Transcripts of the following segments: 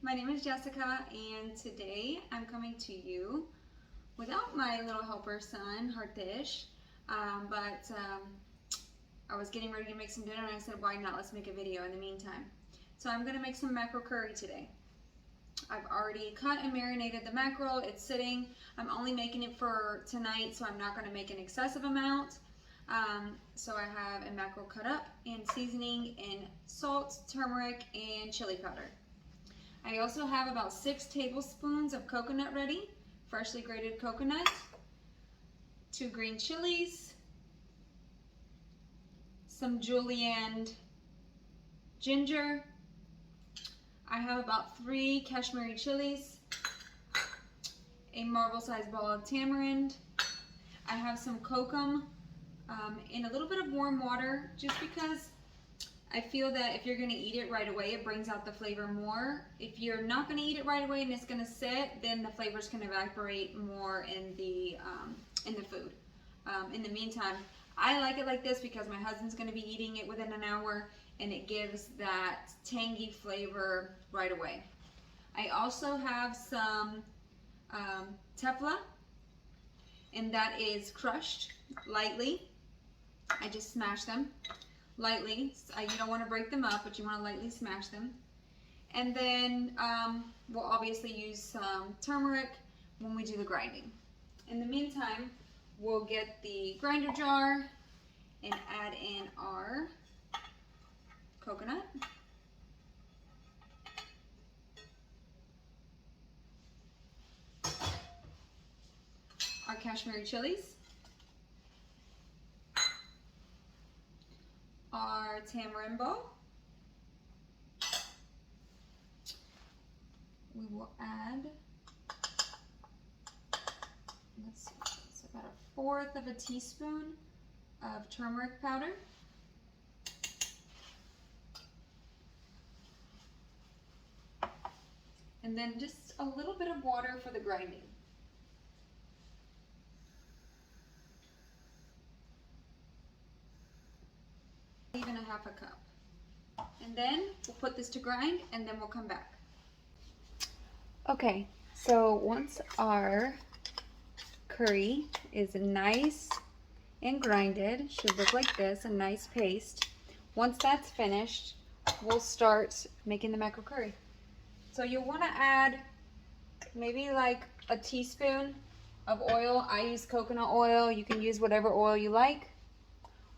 My name is Jessica, and today I'm coming to you without my little helper son, Hartish, but I was getting ready to make some dinner and I said, why not? Let's make a video in the meantime. So I'm going to make some mackerel curry today. I've already cut and marinated the mackerel. It's sitting. I'm only making it for tonight, so I'm not going to make an excessive amount. So I have a mackerel cut up and seasoning in salt, turmeric, and chili powder. I also have about 6 tablespoons of coconut ready, freshly grated coconut, 2 green chilies, some julienne ginger. I have about 3 Kashmiri chilies, a marble-sized ball of tamarind. I have some kokum in a little bit of warm water, just because I feel that if you're going to eat it right away, it brings out the flavor more. If you're not going to eat it right away and it's going to sit, then the flavors can evaporate more in the food. In the meantime, I like it like this because my husband's going to be eating it within an hour, and it gives that tangy flavor right away. I also have some tefla, and that is crushed lightly. I just smash them lightly. You don't want to break them up, but you want to lightly smash them. And then we'll obviously use some turmeric when we do the grinding. In the meantime, we'll get the grinder jar and add in our coconut, our Kashmiri chilies, our tamarind ball. We will add, let's see, it's about 1/4 of a teaspoon of turmeric powder. And then just a little bit of water for the grinding. Even a 1/2 cup. And then we'll put this to grind, and then we'll come back. Okay, so once our curry is nice and grinded, should look like this, a nice paste. Once that's finished, we'll start making the mackerel curry. So you'll want to add maybe like a teaspoon of oil. I use coconut oil. You can use whatever oil you like.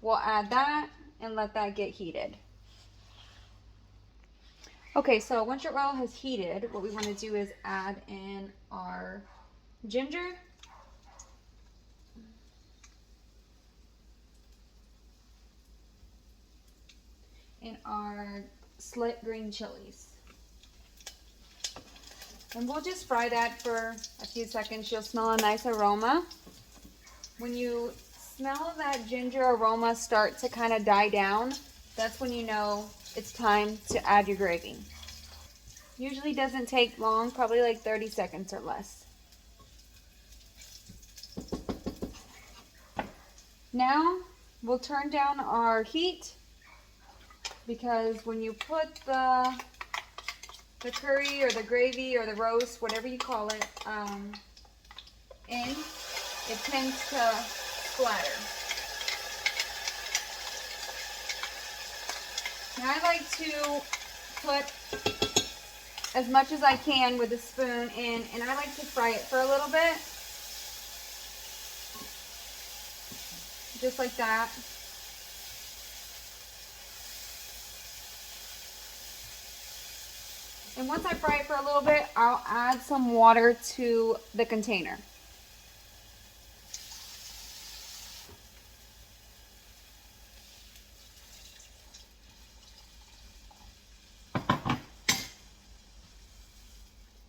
We'll add that and let that get heated. Okay, so once your oil has heated, what we want to do is add in our ginger, and our slit green chilies. And we'll just fry that for a few seconds. You'll smell a nice aroma. When you smell that ginger aroma start to kind of die down, that's when you know it's time to add your gravy. Usually doesn't take long, probably like 30 seconds or less. Now we'll turn down our heat, because when you put the curry or the gravy or the roast, whatever you call it, in, it tends to splatter. Now I like to put as much as I can with a spoon in, and I like to fry it for a little bit. Just like that. And once I fry it for a little bit, I'll add some water to the container.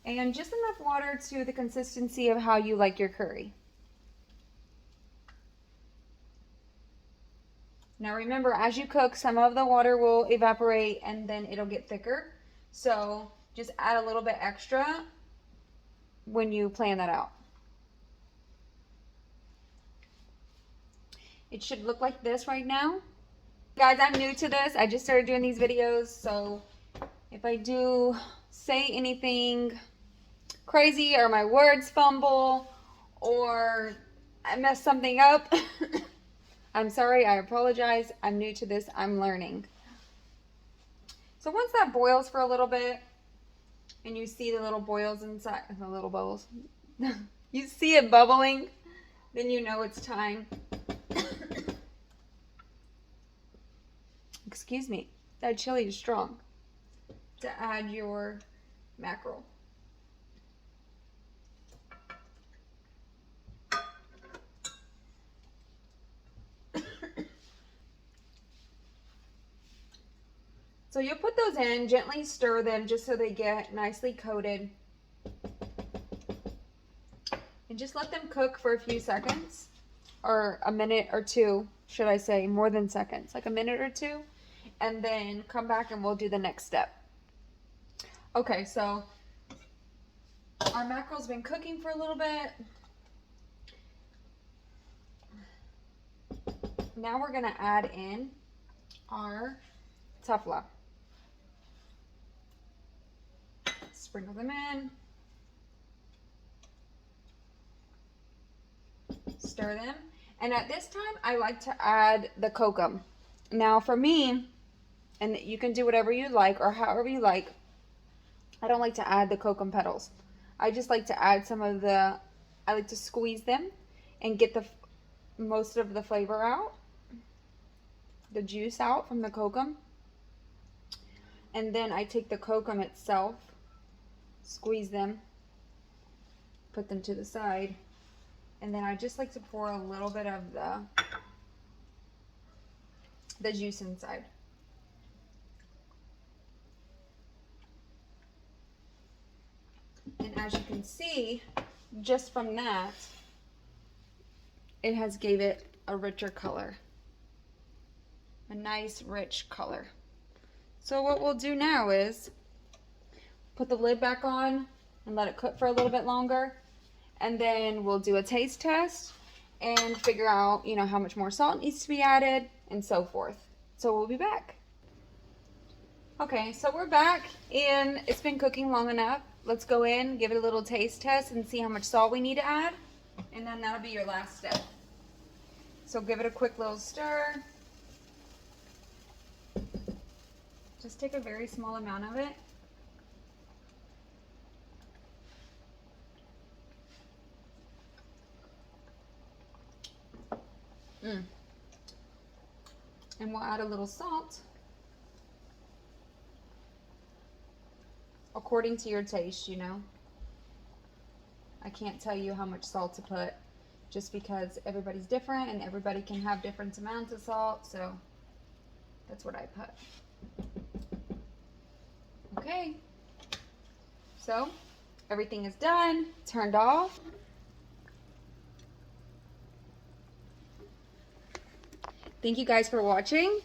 And just enough water to the consistency of how you like your curry. Now remember, as you cook, some of the water will evaporate and then it'll get thicker. So just add a little bit extra when you plan that out. It should look like this right now. Guys, I'm new to this. I just started doing these videos, so If I do say anything crazy or my words fumble or I mess something up, I'm sorry, I apologize. I'm new to this, I'm learning. So once that boils for a little bit and you see the little boils inside, the little bubbles, you see it bubbling, then you know it's time. Excuse me, that chili is strong. To add your mackerel. So you'll put those in, gently stir them just so they get nicely coated. And just let them cook for a few seconds, or a minute or two, should I say, more than seconds, like a minute or two, and then come back and we'll do the next step. Okay, so our mackerel's been cooking for a little bit. Now we're gonna add in our tefla. Sprinkle them in. Stir them. And at this time, I like to add the kokum. Now for me, and you can do whatever you like or however you like, I don't like to add the kokum petals. I just like to add some of the, I like to squeeze them and get the most of the flavor out, the juice out from the kokum. And then I take the kokum itself, squeeze them, put them to the side, and then I just like to pour a little bit of the juice inside. And as you can see, just from that, it has gave it a richer color, a nice rich color. So what we'll do now is put the lid back on and let it cook for a little bit longer, and then we'll do a taste test and figure out, you know, how much more salt needs to be added and so forth. So we'll be back. Okay, so we're back and it's been cooking long enough. Let's go in, give it a little taste test and see how much salt we need to add, and then that'll be your last step. So give it a quick little stir. Just take a very small amount of it. And we'll add a little salt according to your taste, you know. I can't tell you how much salt to put just because everybody's different and everybody can have different amounts of salt, so that's what I put. Okay, so everything is done, turned off. Thank you guys for watching.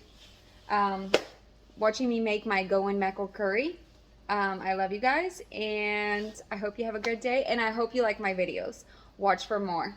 Watching me make my Goan mackerel curry. I love you guys, and I hope you have a good day, and I hope you like my videos. Watch for more.